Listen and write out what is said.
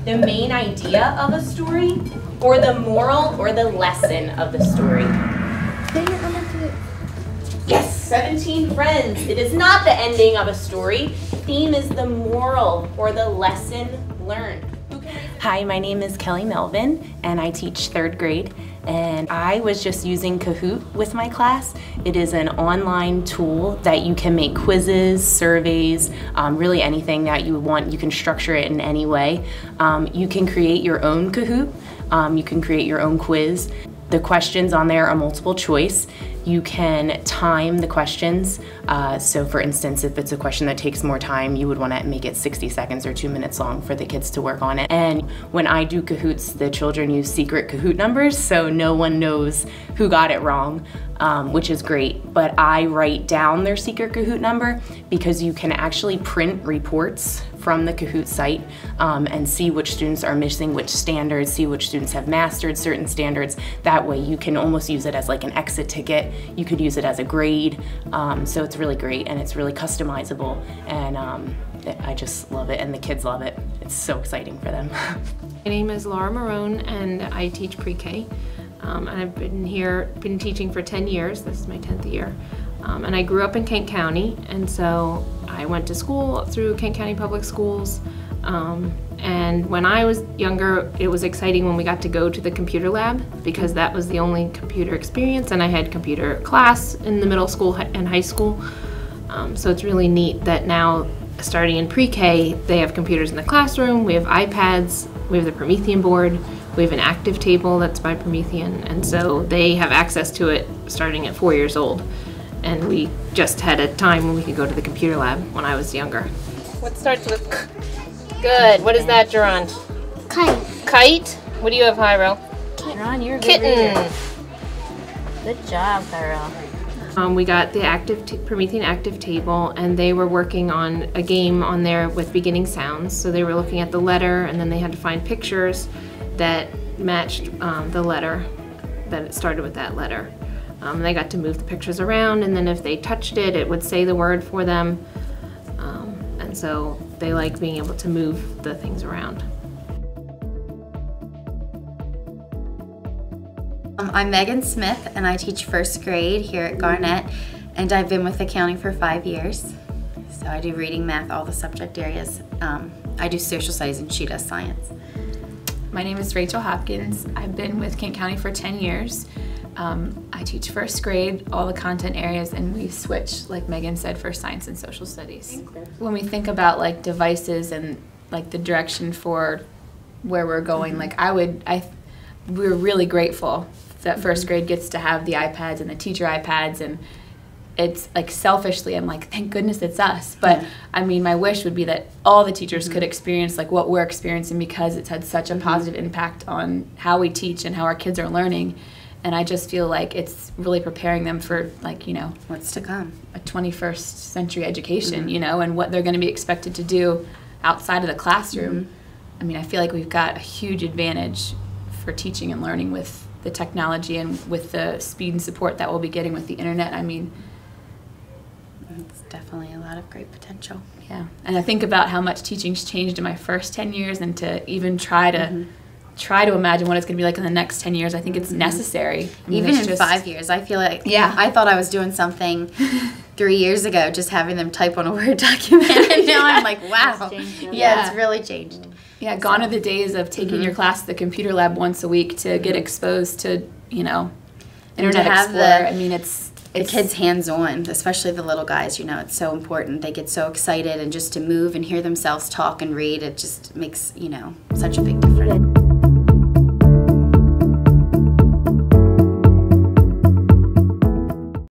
the main idea of a story, or the moral or the lesson of the story? Yes, 17 friends. It is not the ending of a story. Theme is the moral or the lesson learned. Hi, my name is Kelly Melvin, and I teach 3rd grade. And I was just using Kahoot with my class. It is an online tool that you can make quizzes, surveys, really anything that you want. You can structure it in any way. You can create your own Kahoot. You can create your own quiz. The questions on there are multiple choice. You can time the questions. So for instance, if it's a question that takes more time, you would want to make it 60 seconds or 2 minutes long for the kids to work on it. And when I do Kahoots, the children use secret Kahoot numbers, so no one knows who got it wrong, which is great. But I write down their secret Kahoot number because you can actually print reports from the Kahoot site and see which students are missing which standards, see which students have mastered certain standards. That way you can almost use it as like an exit ticket. You could use it as a grade. So it's really great and it's really customizable, and I just love it, and the kids love it. It's so exciting for them. My name is Laura Marone and I teach pre-K. And I've been teaching for 10 years. This is my 10th year. And I grew up in Kent County, and so I went to school through Kent County Public Schools. And when I was younger, it was exciting when we got to go to the computer lab, because that was the only computer experience, and I had computer class in the middle school and high school. So it's really neat that now, starting in pre-K, they have computers in the classroom, we have iPads, we have the Promethean board, we have an active table that's by Promethean, and so they have access to it starting at 4 years old. And we just had a time when we could go to the computer lab when I was younger. What starts with K? Good. What is that, Jerron? Kite. Kite? What do you have, Hyro? Jerron, you're a good Kitten. reader. Good job, Hyro. We got the Promethean active table, and they were working on a game on there with beginning sounds. So they were looking at the letter, and then they had to find pictures that matched the letter, that it started with that letter. They got to move the pictures around, and then if they touched it, it would say the word for them. And so they like being able to move the things around. I'm Megan Smith, and I teach 1st grade here at Garnett, and I've been with the county for 5 years. So I do reading, math, all the subject areas. I do social studies, and she does science. My name is Rachel Hopkins. I've been with Kent County for 10 years. I teach 1st grade, all the content areas, and we switch, like Megan said, for science and social studies. When we think about like devices and like the direction for where we're going, like we're really grateful that 1st grade gets to have the iPads and the teacher iPads, and it's like selfishly I'm like, thank goodness it's us. But I mean, my wish would be that all the teachers could experience like what we're experiencing, because it's had such a positive impact on how we teach and how our kids are learning. And I just feel like it's really preparing them for, like, you know, what's to come, a 21st century education, you know, and what they're going to be expected to do outside of the classroom. I mean, I feel like we've got a huge advantage for teaching and learning with the technology and with the speed and support that we'll be getting with the internet. I mean, it's definitely a lot of great potential. Yeah, and I think about how much teaching's changed in my first 10 years, and to even try to imagine what it's going to be like in the next 10 years. I think it's necessary. I mean, even in 5 years, I feel like, I thought I was doing something 3 years ago, just having them type on a Word document, and now I'm like, wow, it's really changed. Yeah, gone are the days of taking your class to the computer lab once a week to get exposed to, you know, Internet Explorer. I mean, it's the kids hands-on, especially the little guys, you know, it's so important. They get so excited, and just to move and hear themselves talk and read, it just makes, you know, such a big difference.